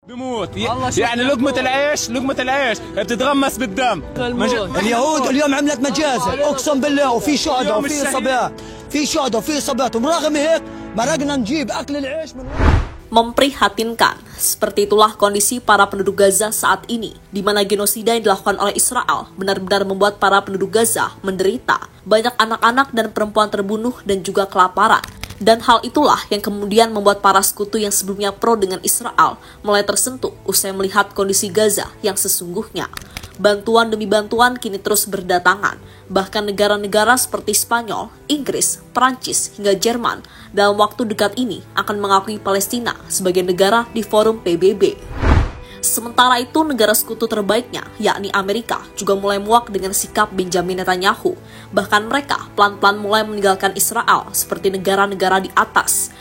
بموت يعني لقمة العيش بتتغمس بالدم. اليهود اليوم عملت مجازر اقسم بالله وفي شهداء وفي شهداء وفي صبيات ورغم هيك مرقنا نجيب اكل العيش من Memprihatinkan, seperti itulah kondisi para penduduk Gaza saat ini, di mana genosida yang dilakukan oleh Israel benar-benar membuat para penduduk Gaza menderita. Banyak anak-anak dan perempuan terbunuh dan juga kelaparan. Dan hal itulah yang kemudian membuat para sekutu yang sebelumnya pro dengan Israel mulai tersentuh usai melihat kondisi Gaza yang sesungguhnya. Bantuan demi bantuan kini terus berdatangan. Bahkan negara-negara seperti Spanyol, Inggris, Perancis, hingga Jerman dalam waktu dekat ini akan mengakui Palestina sebagai negara di forum PBB. Sementara itu, negara sekutu terbaiknya, yakni Amerika, juga mulai muak dengan sikap Benjamin Netanyahu. Bahkan mereka pelan-pelan mulai meninggalkan Israel seperti negara-negara di atas.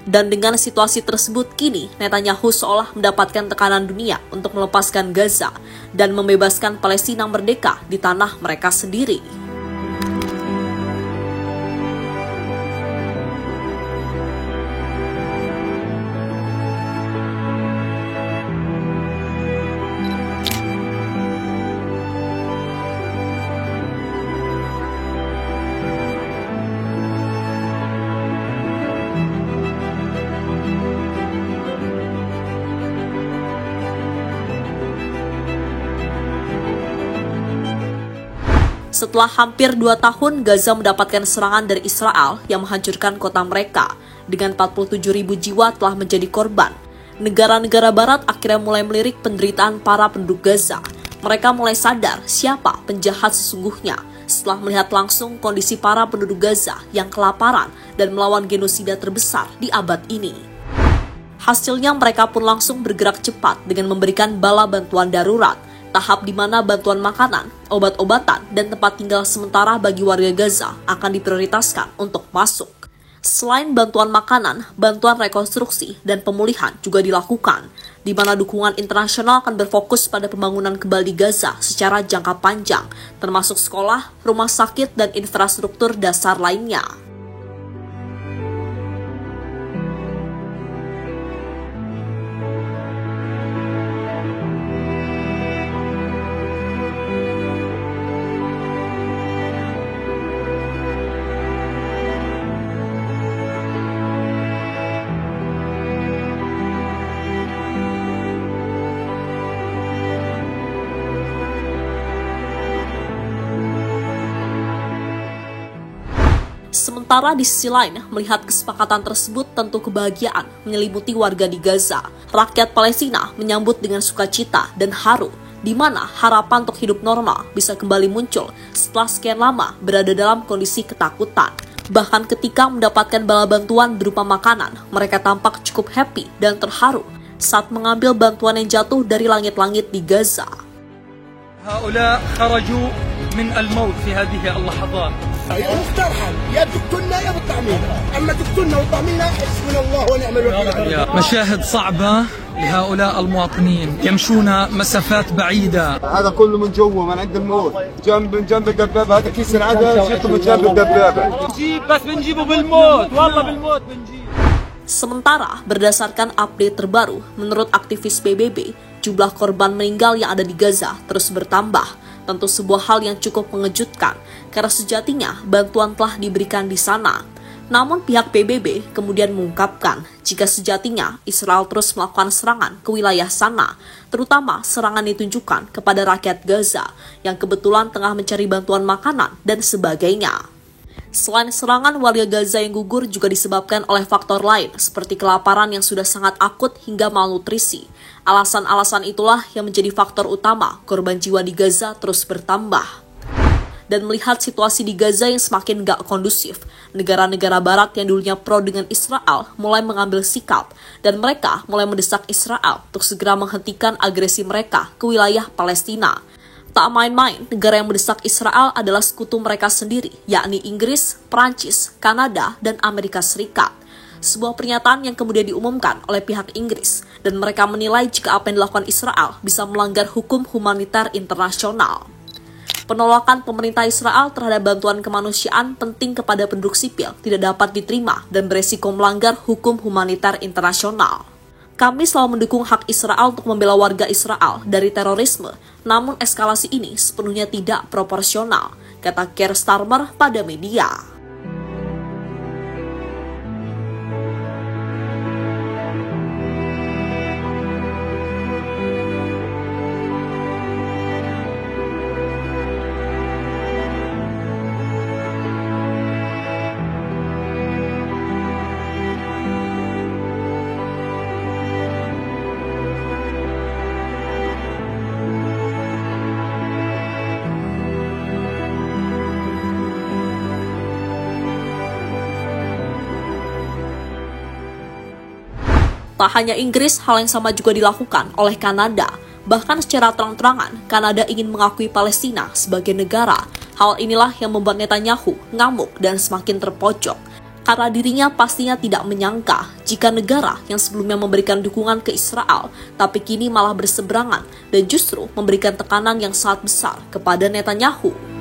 Dan dengan situasi tersebut kini, Netanyahu seolah mendapatkan tekanan dunia untuk melepaskan Gaza dan membebaskan Palestina merdeka di tanah mereka sendiri. Setelah hampir 2 tahun, Gaza mendapatkan serangan dari Israel yang menghancurkan kota mereka. Dengan 47.000 jiwa telah menjadi korban. Negara-negara barat akhirnya mulai melirik penderitaan para penduduk Gaza. Mereka mulai sadar siapa penjahat sesungguhnya setelah melihat langsung kondisi para penduduk Gaza yang kelaparan dan melawan genosida terbesar di abad ini. Hasilnya mereka pun langsung bergerak cepat dengan memberikan bala bantuan darurat. Tahap di mana bantuan makanan, obat-obatan, dan tempat tinggal sementara bagi warga Gaza akan diprioritaskan untuk masuk. Selain bantuan makanan, bantuan rekonstruksi dan pemulihan juga dilakukan, di mana dukungan internasional akan berfokus pada pembangunan kembali Gaza secara jangka panjang, termasuk sekolah, rumah sakit, dan infrastruktur dasar lainnya. Sementara di sisi lain, melihat kesepakatan tersebut tentu kebahagiaan menyelimuti warga di Gaza. Rakyat Palestina menyambut dengan sukacita dan haru, di mana harapan untuk hidup normal bisa kembali muncul setelah sekian lama berada dalam kondisi ketakutan. Bahkan ketika mendapatkan bala bantuan berupa makanan, mereka tampak cukup happy dan terharu saat mengambil bantuan yang jatuh dari langit-langit di Gaza. هؤلاء خرجوا من الموت في هذه اللحظات. مسترحل يا تقتلنا يا بتطعمينا، اما تقتلنا وتطعمينا حسبنا الله ونعم الوكيل. مشاهد صعبة لهؤلاء المواطنين يمشون مسافات بعيدة. هذا كله من جوا من عند الموت جنب الدبابة. هذا كيس العدس شفته من جنب الدبابة. نجيب بس بنجيبه بالموت والله بالموت بنجيب. Sementara berdasarkan update terbaru, menurut aktivis PBB, jumlah korban meninggal yang ada di Gaza terus bertambah. Tentu sebuah hal yang cukup mengejutkan, karena sejatinya bantuan telah diberikan di sana. Namun pihak PBB kemudian mengungkapkan jika sejatinya Israel terus melakukan serangan ke wilayah sana, terutama serangan ditunjukkan kepada rakyat Gaza yang kebetulan tengah mencari bantuan makanan dan sebagainya. Selain serangan, warga Gaza yang gugur juga disebabkan oleh faktor lain seperti kelaparan yang sudah sangat akut hingga malnutrisi. Alasan-alasan itulah yang menjadi faktor utama korban jiwa di Gaza terus bertambah. Dan melihat situasi di Gaza yang semakin gak kondusif, negara-negara barat yang dulunya pro dengan Israel mulai mengambil sikap dan mereka mulai mendesak Israel untuk segera menghentikan agresi mereka ke wilayah Palestina. Tak main-main, negara yang mendesak Israel adalah sekutu mereka sendiri, yakni Inggris, Perancis, Kanada, dan Amerika Serikat. Sebuah pernyataan yang kemudian diumumkan oleh pihak Inggris, dan mereka menilai jika apa yang dilakukan Israel bisa melanggar hukum humaniter internasional. Penolakan pemerintah Israel terhadap bantuan kemanusiaan penting kepada penduduk sipil tidak dapat diterima dan beresiko melanggar hukum humaniter internasional. Kami selalu mendukung hak Israel untuk membela warga Israel dari terorisme, namun eskalasi ini sepenuhnya tidak proporsional, kata Keir Starmer pada media. Tak hanya Inggris, hal yang sama juga dilakukan oleh Kanada. Bahkan secara terang-terangan, Kanada ingin mengakui Palestina sebagai negara. Hal inilah yang membuat Netanyahu ngamuk dan semakin terpojok. Karena dirinya pastinya tidak menyangka jika negara yang sebelumnya memberikan dukungan ke Israel, tapi kini malah berseberangan dan justru memberikan tekanan yang sangat besar kepada Netanyahu.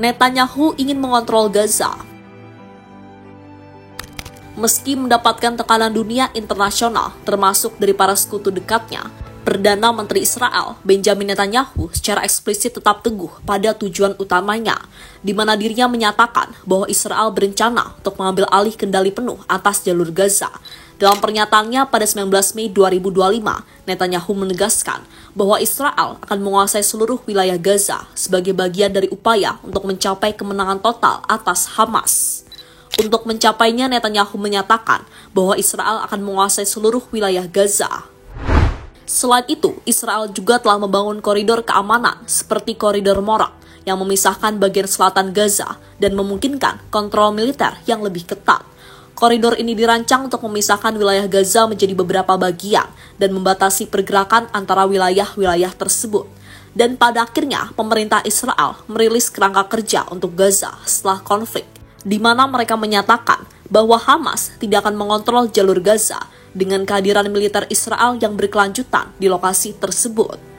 Netanyahu ingin mengontrol Gaza. Meski mendapatkan tekanan dunia internasional, termasuk dari para sekutu dekatnya, Perdana Menteri Israel, Benjamin Netanyahu, secara eksplisit tetap teguh pada tujuan utamanya, di mana dirinya menyatakan bahwa Israel berencana untuk mengambil alih kendali penuh atas jalur Gaza. Dalam pernyataannya pada 19 Mei 2025, Netanyahu menegaskan bahwa Israel akan menguasai seluruh wilayah Gaza sebagai bagian dari upaya untuk mencapai kemenangan total atas Hamas. Untuk mencapainya, Netanyahu menyatakan bahwa Israel akan menguasai seluruh wilayah Gaza. Selain itu, Israel juga telah membangun koridor keamanan seperti koridor Morak yang memisahkan bagian selatan Gaza dan memungkinkan kontrol militer yang lebih ketat. Koridor ini dirancang untuk memisahkan wilayah Gaza menjadi beberapa bagian dan membatasi pergerakan antara wilayah-wilayah tersebut. Dan pada akhirnya, pemerintah Israel merilis kerangka kerja untuk Gaza setelah konflik, di mana mereka menyatakan bahwa Hamas tidak akan mengontrol jalur Gaza dengan kehadiran militer Israel yang berkelanjutan di lokasi tersebut.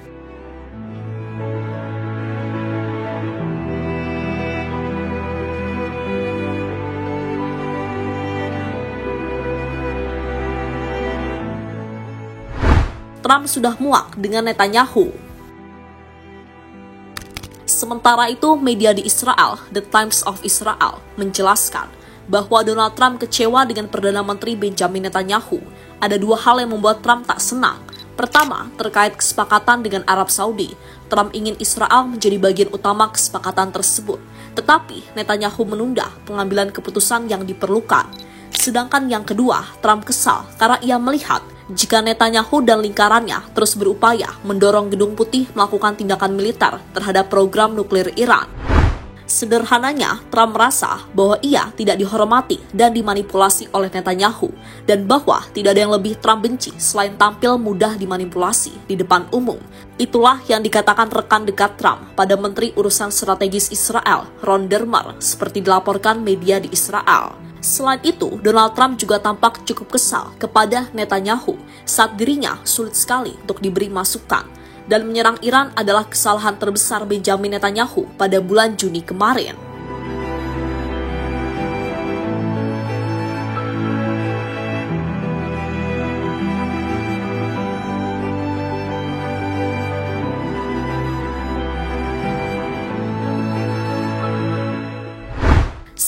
Trump sudah muak dengan Netanyahu. Sementara itu, media di Israel, The Times of Israel, menjelaskan bahwa Donald Trump kecewa dengan Perdana Menteri Benjamin Netanyahu. Ada dua hal yang membuat Trump tak senang. Pertama, terkait kesepakatan dengan Arab Saudi. Trump ingin Israel menjadi bagian utama kesepakatan tersebut. Tetapi, Netanyahu menunda pengambilan keputusan yang diperlukan. Sedangkan yang kedua, Trump kesal karena ia melihat jika Netanyahu dan lingkarannya terus berupaya mendorong Gedung Putih melakukan tindakan militer terhadap program nuklir Iran. Sederhananya, Trump merasa bahwa ia tidak dihormati dan dimanipulasi oleh Netanyahu, dan bahwa tidak ada yang lebih Trump benci selain tampil mudah dimanipulasi di depan umum. Itulah yang dikatakan rekan dekat Trump pada Menteri Urusan Strategis Israel, Ron Dermer, seperti dilaporkan media di Israel. Selain itu, Donald Trump juga tampak cukup kesal kepada Netanyahu saat dirinya sulit sekali untuk diberi masukan. Dan menyerang Iran adalah kesalahan terbesar Benjamin Netanyahu pada bulan Juni kemarin.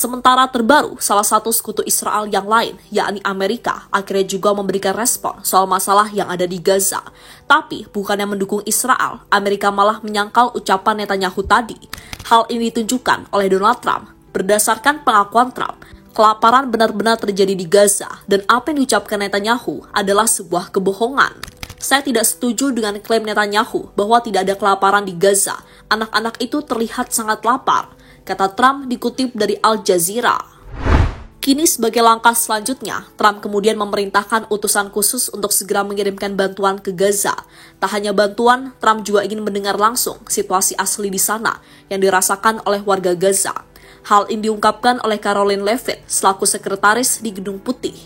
Sementara terbaru, salah satu sekutu Israel yang lain, yakni Amerika, akhirnya juga memberikan respon soal masalah yang ada di Gaza. Tapi, bukannya mendukung Israel, Amerika malah menyangkal ucapan Netanyahu tadi. Hal ini ditunjukkan oleh Donald Trump. Berdasarkan pengakuan Trump, kelaparan benar-benar terjadi di Gaza, dan apa yang diucapkan Netanyahu adalah sebuah kebohongan. Saya tidak setuju dengan klaim Netanyahu bahwa tidak ada kelaparan di Gaza. Anak-anak itu terlihat sangat lapar, kata Trump dikutip dari Al Jazeera. Kini sebagai langkah selanjutnya, Trump kemudian memerintahkan utusan khusus untuk segera mengirimkan bantuan ke Gaza. Tak hanya bantuan, Trump juga ingin mendengar langsung situasi asli di sana yang dirasakan oleh warga Gaza. Hal ini diungkapkan oleh Caroline Leavitt selaku sekretaris di Gedung Putih.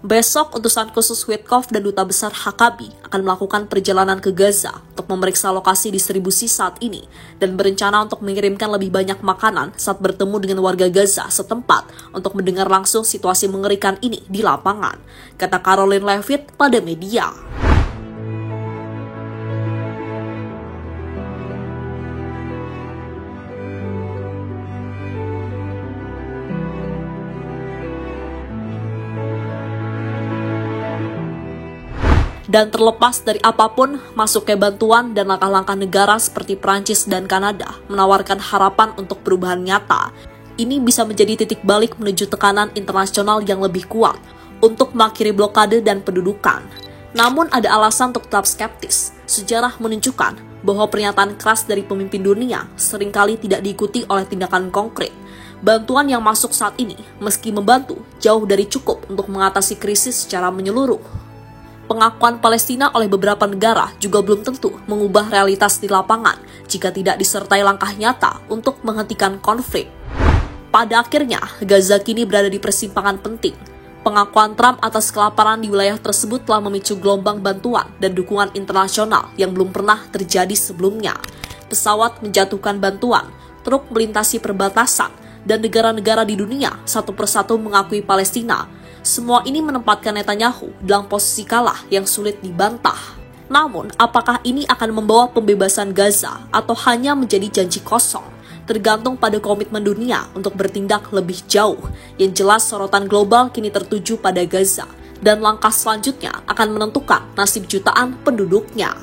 Besok, utusan khusus Witkoff dan Duta Besar HKB akan melakukan perjalanan ke Gaza untuk memeriksa lokasi distribusi saat ini dan berencana untuk mengirimkan lebih banyak makanan saat bertemu dengan warga Gaza setempat untuk mendengar langsung situasi mengerikan ini di lapangan, kata Caroline Leavitt pada media. Dan terlepas dari apapun, masuknya bantuan dan langkah-langkah negara seperti Prancis dan Kanada menawarkan harapan untuk perubahan nyata. Ini bisa menjadi titik balik menuju tekanan internasional yang lebih kuat untuk mengakhiri blokade dan pendudukan. Namun ada alasan untuk tetap skeptis. Sejarah menunjukkan bahwa pernyataan keras dari pemimpin dunia seringkali tidak diikuti oleh tindakan konkret. Bantuan yang masuk saat ini, meski membantu, jauh dari cukup untuk mengatasi krisis secara menyeluruh. Pengakuan Palestina oleh beberapa negara juga belum tentu mengubah realitas di lapangan jika tidak disertai langkah nyata untuk menghentikan konflik. Pada akhirnya, Gaza kini berada di persimpangan penting. Pengakuan Trump atas kelaparan di wilayah tersebut telah memicu gelombang bantuan dan dukungan internasional yang belum pernah terjadi sebelumnya. Pesawat menjatuhkan bantuan, truk melintasi perbatasan, dan negara-negara di dunia satu persatu mengakui Palestina. Semua ini menempatkan Netanyahu dalam posisi kalah yang sulit dibantah. Namun, apakah ini akan membawa pembebasan Gaza atau hanya menjadi janji kosong? Tergantung pada komitmen dunia untuk bertindak lebih jauh. Yang jelas, sorotan global kini tertuju pada Gaza, dan langkah selanjutnya akan menentukan nasib jutaan penduduknya.